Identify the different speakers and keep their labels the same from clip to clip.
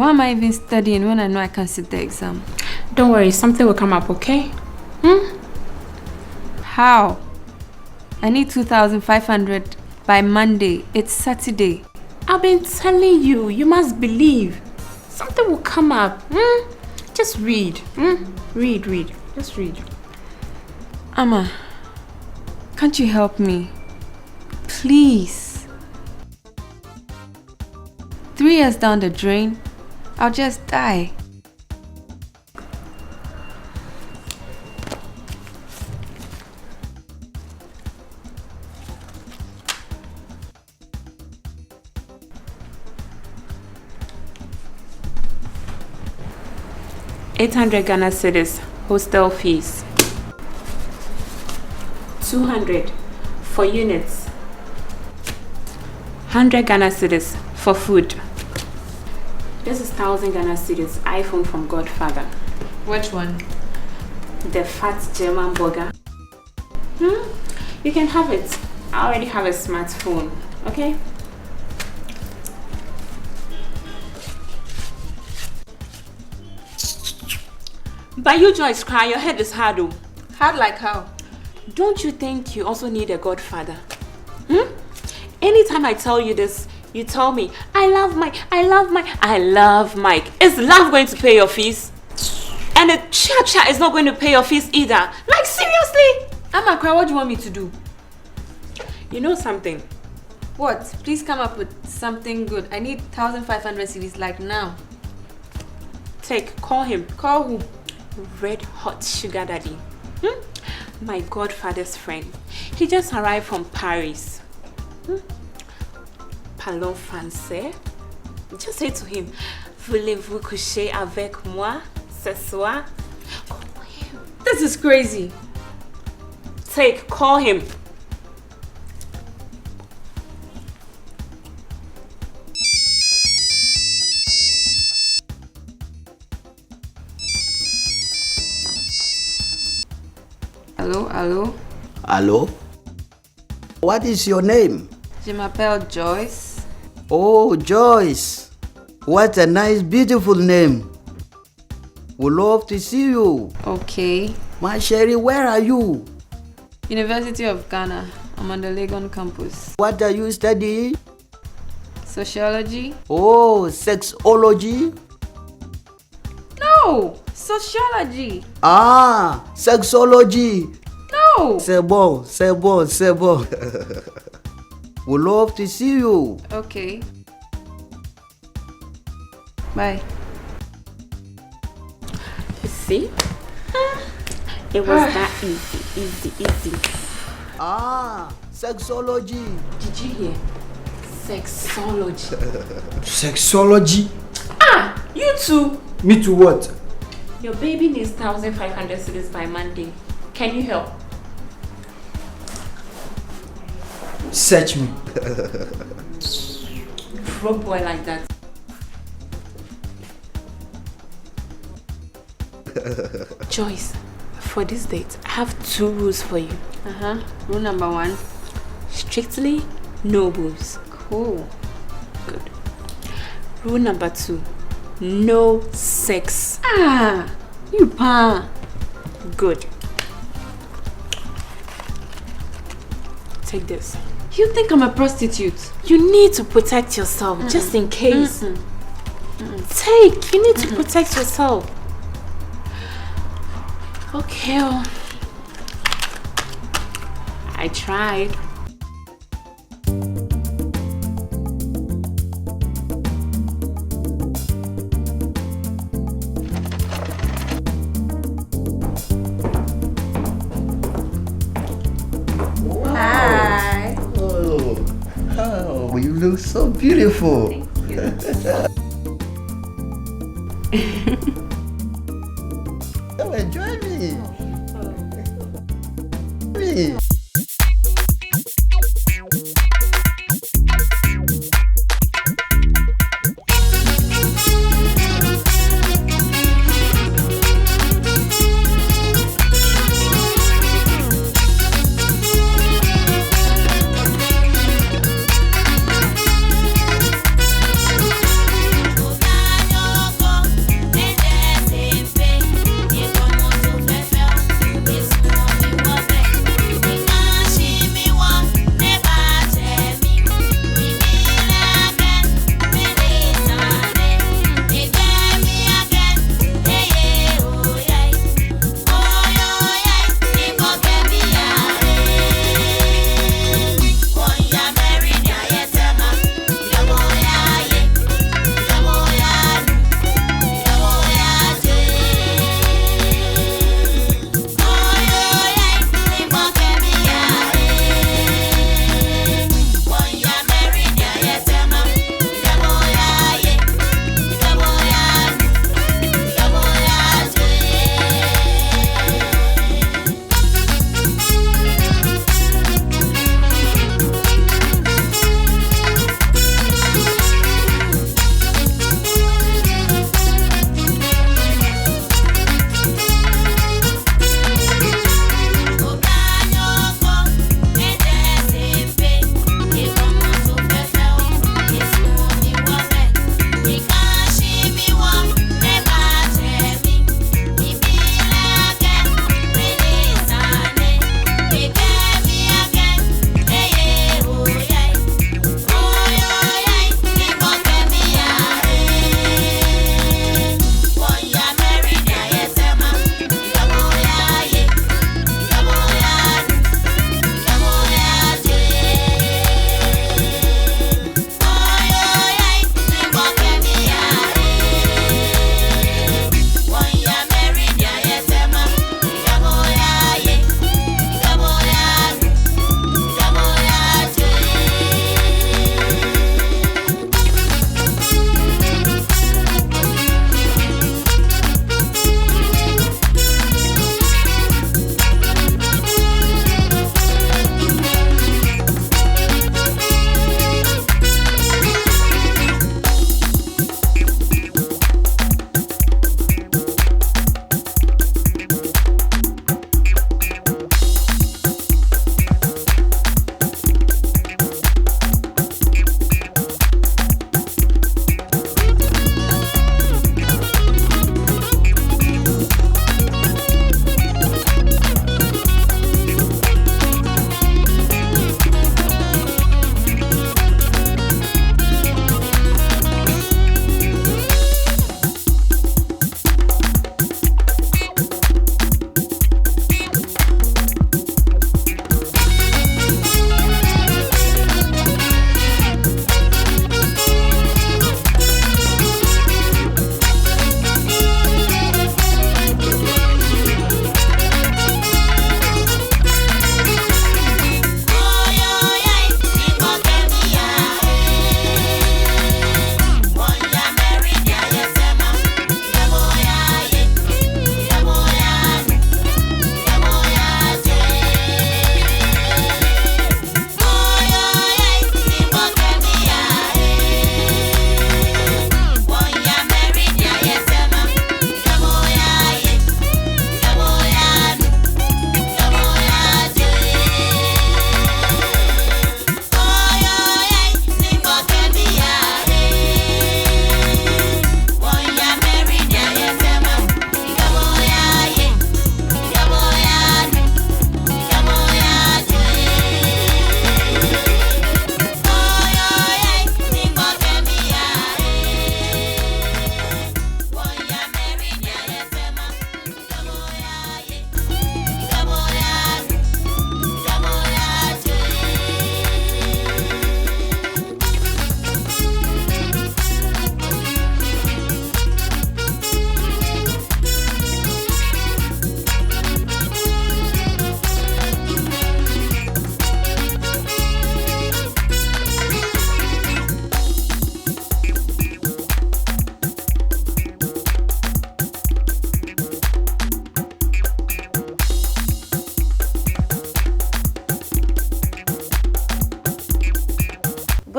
Speaker 1: Why am I even studying when I know I can't sit the exam?
Speaker 2: Don't worry, something will come up, okay?
Speaker 1: How? I need 2,500 by Monday. It's Saturday.
Speaker 2: I've been telling you, you must believe. Something will come up. Just read. Read. Just read.
Speaker 1: Amma, can't you help me? Please. 3 years down the drain, I'll just die.
Speaker 2: $800 Ghana cedis, hostel fees. 200 for units. 100 Ghana cedis for food. This is 1,000 Ghana cedis, iPhone from Godfather.
Speaker 1: Which one?
Speaker 2: The fat German burger. You can have it. I already have a smartphone, okay? But you, Joyce, cry. Your head is hard, though.
Speaker 1: Hard like how?
Speaker 2: Don't you think you also need a godfather? Anytime I tell you this, you tell me, I love Mike. Is love going to pay your fees? And the cha-cha is not going to pay your fees either. Like, seriously?
Speaker 1: Amma, cry, what do you want me to do?
Speaker 2: You know something?
Speaker 1: What? Please come up with something good. I need 1,500 CDs like now.
Speaker 2: Call him.
Speaker 1: Call who?
Speaker 2: Red Hot Sugar Daddy. My godfather's friend. He just arrived from Paris. Parlons français. Just say to him, voulez-vous coucher avec moi ce soir? Call him.
Speaker 1: This is crazy.
Speaker 2: Call him.
Speaker 1: Hello?
Speaker 3: Hello? What is your name?
Speaker 1: Je m'appelle Joyce.
Speaker 3: Oh, Joyce. What a nice, beautiful name. We love to see you.
Speaker 1: Okay.
Speaker 3: My Sherry, where are you?
Speaker 1: University of Ghana. I'm on the Legon campus.
Speaker 3: What are you studying?
Speaker 1: Sociology?
Speaker 3: Oh, sexology?
Speaker 1: No! Sociology!
Speaker 3: Ah, sexology.
Speaker 1: No!
Speaker 3: C'est bon. We love to see you.
Speaker 1: Okay. Bye.
Speaker 2: You see? It was that easy.
Speaker 3: Ah, sexology.
Speaker 2: Did you hear? Sexology.
Speaker 4: Sexology?
Speaker 2: You too.
Speaker 4: Me too what?
Speaker 2: Your baby needs 1,500 cedis by Monday. Can you help?
Speaker 4: Search me.
Speaker 2: Broke boy like that. Joyce, for this date, I have 2 rules for you.
Speaker 1: Rule number 1.
Speaker 2: Strictly no booze.
Speaker 1: Cool.
Speaker 2: Good. Rule number 2. No sex.
Speaker 1: You pa.
Speaker 2: Good. Take this.
Speaker 1: You think I'm a prostitute?
Speaker 2: You need to protect yourself just in case. You need to protect yourself. Okay. I tried.
Speaker 1: Hi.
Speaker 3: Oh, you look so beautiful.
Speaker 1: Thank you.
Speaker 3: Come and join me.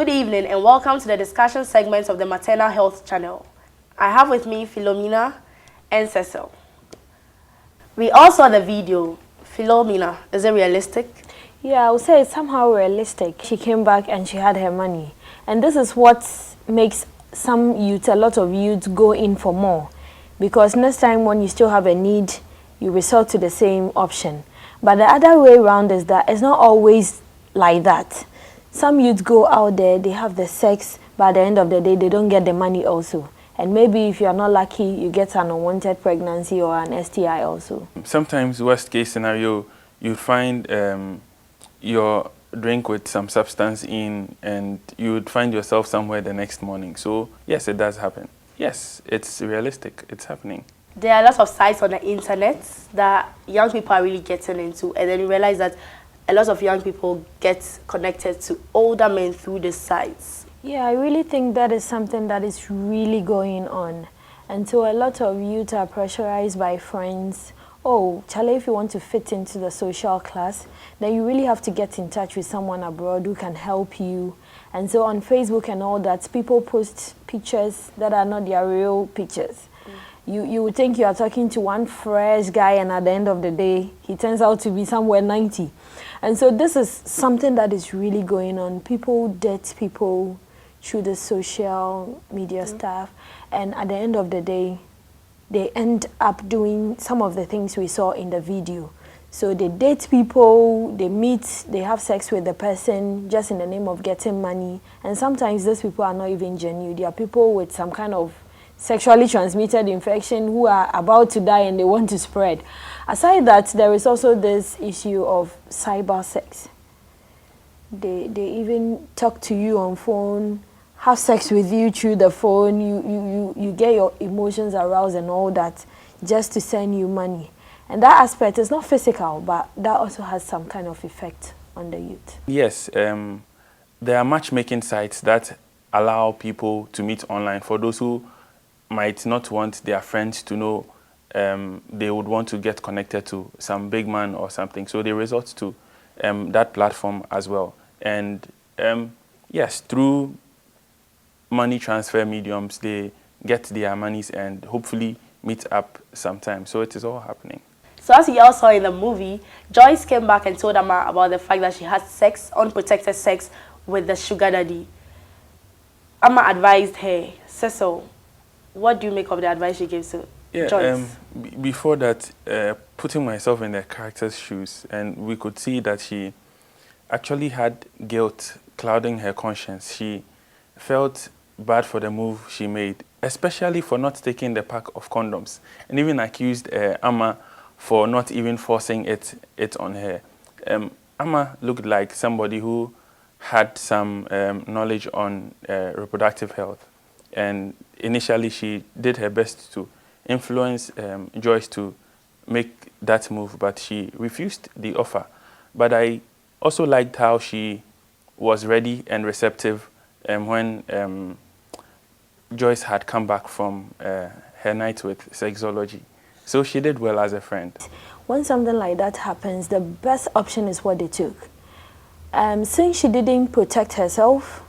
Speaker 5: Good evening and welcome to the discussion segment of the Maternal Health Channel. I have with me Philomena and Cecil. We all saw the video. Philomena, is it realistic?
Speaker 6: Yeah, I would say it's somehow realistic. She came back and she had her money. And this is what makes some youth, a lot of youth, go in for more. Because next time when you still have a need, you resort to the same option. But the other way around is that it's not always like that. Some youth go out there, they have the sex, but at the end of the day, they don't get the money also. And maybe if you are not lucky, you get an unwanted pregnancy or an STI also.
Speaker 7: Sometimes, worst case scenario, you find your drink with some substance in and you would find yourself somewhere the next morning. So, yes, it does happen. Yes, it's realistic. It's happening.
Speaker 5: There are lots of sites on the internet that young people are really getting into, and then you realize that a lot of young people get connected to older men through the sites.
Speaker 6: Yeah, I really think that is something that is really going on. And so a lot of youth are pressurized by friends. Oh, Charlie, if you want to fit into the social class, then you really have to get in touch with someone abroad who can help you. And so on Facebook and all that, people post pictures that are not their real pictures. You would think you are talking to one fresh guy, and at the end of the day, he turns out to be somewhere 90. And so this is something that is really going on. People date people through the social media stuff, and at the end of the day, they end up doing some of the things we saw in the video. So they date people, they meet, they have sex with the person just in the name of getting money. And sometimes those people are not even genuine. They are people with some kind of sexually transmitted infection who are about to die and they want to spread. Aside that, there is also this issue of cyber sex. They even talk to you on phone, have sex with you through the phone, you get your emotions aroused and all that just to send you money. And that aspect is not physical, but that also has some kind of effect on the youth.
Speaker 7: Yes, there are matchmaking sites that allow people to meet online. For those who might not want their friends to know, they would want to get connected to some big man or something. So they resort to that platform as well. And yes, through money transfer mediums, they get their monies and hopefully meet up sometime. So it is all happening.
Speaker 5: So as you all saw in the movie, Joyce came back and told Amma about the fact that she had sex, unprotected sex, with the sugar daddy. Amma advised her. Cecil, what do you make of the advice she gives to Joyce?
Speaker 7: Before that, putting myself in the character's shoes, and we could see that she actually had guilt clouding her conscience. She felt bad for the move she made, especially for not taking the pack of condoms, and even accused Amma for not even forcing it on her. Amma looked like somebody who had some knowledge on reproductive health, and initially she did her best to influence Joyce to make that move, but she refused the offer. But I also liked how she was ready and receptive when Joyce had come back from her night with Sexology. So she did well as a friend.
Speaker 6: When something like that happens, the best option is what they took. Since she didn't protect herself,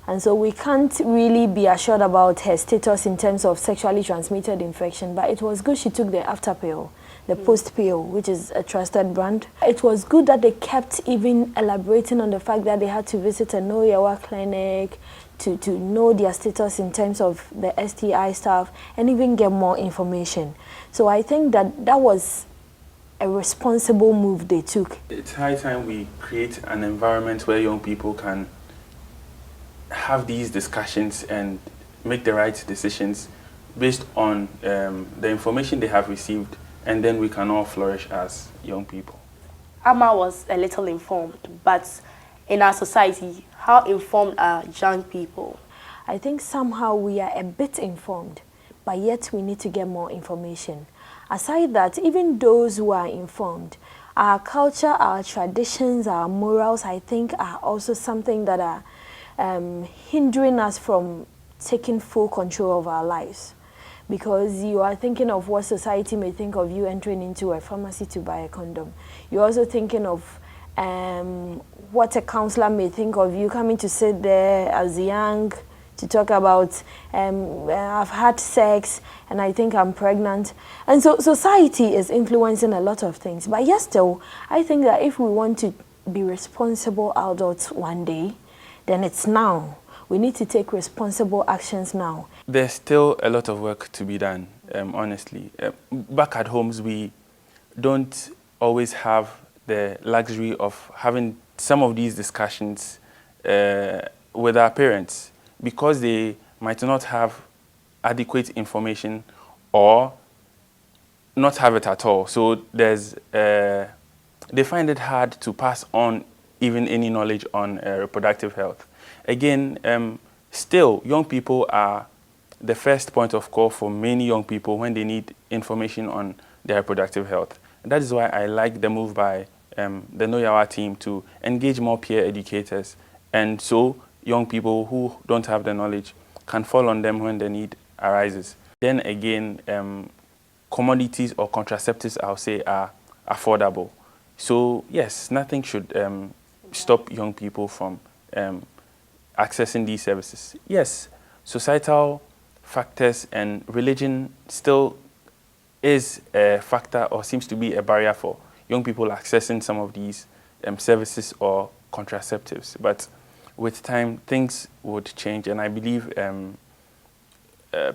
Speaker 6: and so we can't really be assured about her status in terms of sexually transmitted infection, but it was good she took the after pill, the post pill, which is a trusted brand. It was good that they kept even elaborating on the fact that they had to visit a Know Your Work clinic to know their status in terms of the STI stuff and even get more information. So I think that that was a responsible move they took.
Speaker 7: It's high time we create an environment where young people can have these discussions and make the right decisions based on the information they have received, and then we can all flourish as young people.
Speaker 5: Amma was a little informed, but in our society, how informed are young people?
Speaker 6: I think somehow we are a bit informed, but yet we need to get more information. Aside that, even those who are informed, our culture, our traditions, our morals, I think are also something that are hindering us from taking full control of our lives. Because you are thinking of what society may think of you entering into a pharmacy to buy a condom. You're also thinking of what a counselor may think of you coming to sit there as young to talk about I've had sex and I think I'm pregnant. And so society is influencing a lot of things. But yes, still, I think that if we want to be responsible adults one day, then it's now. We need to take responsible actions now.
Speaker 7: There's still a lot of work to be done, honestly. Back at homes, we don't always have the luxury of having some of these discussions with our parents because they might not have adequate information or not have it at all. So there's, they find it hard to pass on even any knowledge on reproductive health. Again, still, young people are the first point of call for many young people when they need information on their reproductive health. And that is why I like the move by the Know Your team to engage more peer educators. And so young people who don't have the knowledge can fall on them when the need arises. Then again, commodities or contraceptives, I'll say, are affordable. So yes, nothing should stop young people from accessing these services. Yes, societal factors and religion still is a factor or seems to be a barrier for young people accessing some of these services or contraceptives. But with time, things would change, and I believe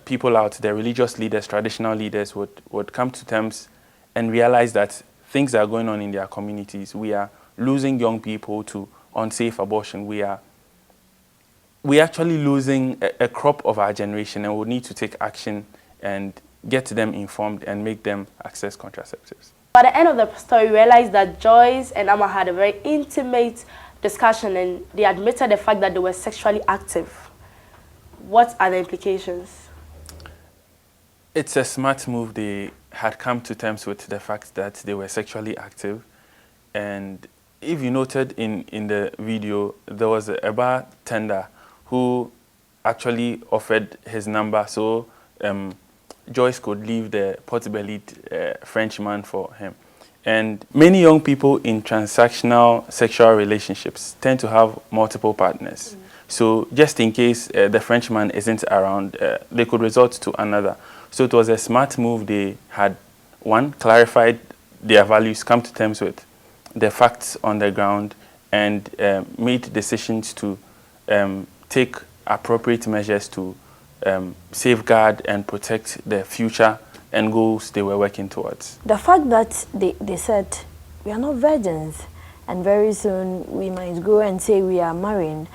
Speaker 7: people out there, religious leaders, traditional leaders, would come to terms and realize that things are going on in their communities. We are losing young people to unsafe abortion. We're actually losing a crop of our generation, and we need to take action and get them informed and make them access contraceptives.
Speaker 5: By the end of the story, we realized that Joyce and Amma had a very intimate discussion and they admitted the fact that they were sexually active. What are the implications?
Speaker 7: It's a smart move. They had come to terms with the fact that they were sexually active. And if you noted in the video, there was a bartender who actually offered his number so Joyce could leave the pot-bellied Frenchman for him. And many young people in transactional sexual relationships tend to have multiple partners. So just in case the Frenchman isn't around, they could resort to another. So it was a smart move. They had, one, clarified their values, come to terms with the facts on the ground, and made decisions to take appropriate measures to safeguard and protect the future and goals they were working towards.
Speaker 6: The fact that they said, we are not virgins, and very soon we might go and say we are marrying,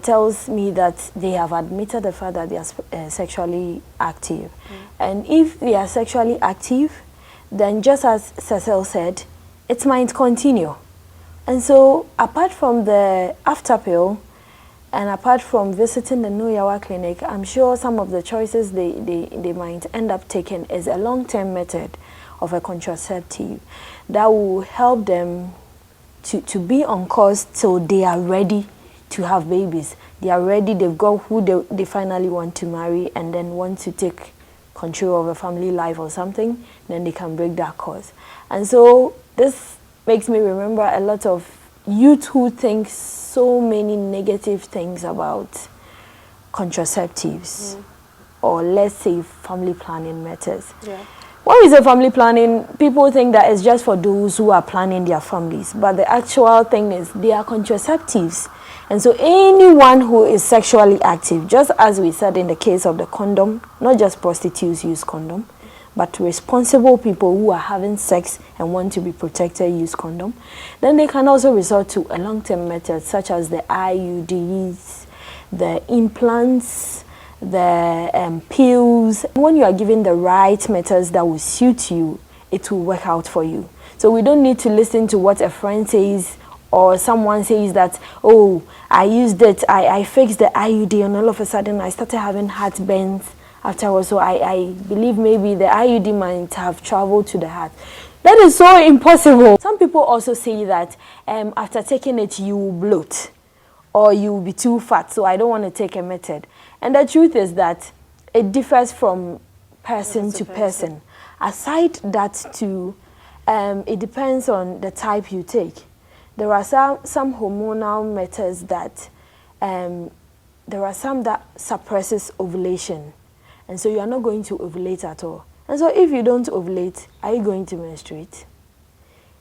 Speaker 6: tells me that they have admitted the fact that they are sexually active. And if they are sexually active, then just as Cecil said, it might continue. And so apart from the after pill, and apart from visiting the Know Your clinic, I'm sure some of the choices they might end up taking is a long-term method of a contraceptive that will help them to be on course till they are ready to have babies. They are ready, they've got who they finally want to marry and then want to take control of a family life or something, then they can break that course. And so this makes me remember a lot of youth who think so many negative things about contraceptives or let's say family planning methods. When we say family planning, people think that it's just for those who are planning their families, but the actual thing is they are contraceptives. And so anyone who is sexually active, just as we said in the case of the condom, not just prostitutes use condom, but responsible people who are having sex and want to be protected use condom, then they can also resort to a long-term method such as the IUDs, the implants, the pills. When you are given the right methods that will suit you, it will work out for you. So we don't need to listen to what a friend says or someone says that, oh, I used it, I fixed the IUD and all of a sudden I started having heartburns afterwards. So I believe maybe the IUD might have traveled to the heart. That is so impossible. Some people also say that after taking it you will bloat or you will be too fat, so I don't want to take a method. And the truth is that it differs from person to person. Aside that too, it depends on the type you take. there are some hormonal methods that, there are some that suppresses ovulation. And so you are not going to ovulate at all. And so if you don't ovulate, are you going to menstruate?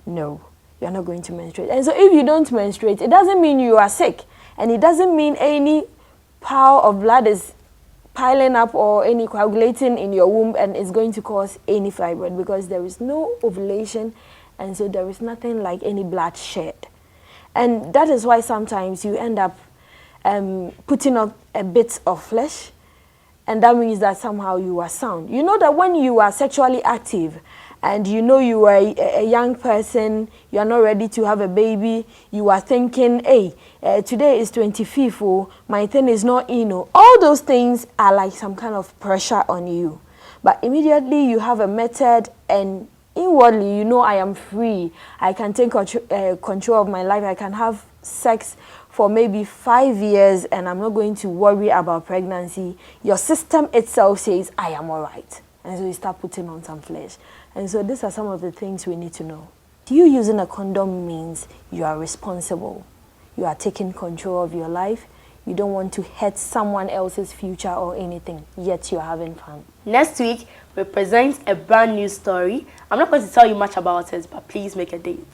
Speaker 6: No, you are not going to menstruate. And so if you don't menstruate, it doesn't mean you are sick. And it doesn't mean any pile of blood is piling up or any coagulating in your womb and it's going to cause any fibroid, because there is no ovulation, and so there is nothing like any blood shed. And that is why sometimes you end up putting up a bit of flesh, and that means that somehow you are sound. You know that when you are sexually active and you know you are a young person, you are not ready to have a baby, you are thinking, hey, today is 25th, oh, my thing is not in. All those things are like some kind of pressure on you. But immediately you have a method, and inwardly you know, I am free. I can take control of my life. I can have sex for maybe 5 years and I'm not going to worry about pregnancy. Your system itself says, I am all right. And so you start putting on some flesh. And so these are some of the things we need to know. You using a condom means you are responsible. You are taking control of your life. You don't want to hurt someone else's future or anything, yet you're having fun.
Speaker 5: Next week, we present a brand new story. I'm not going to tell you much about it, but please make a date.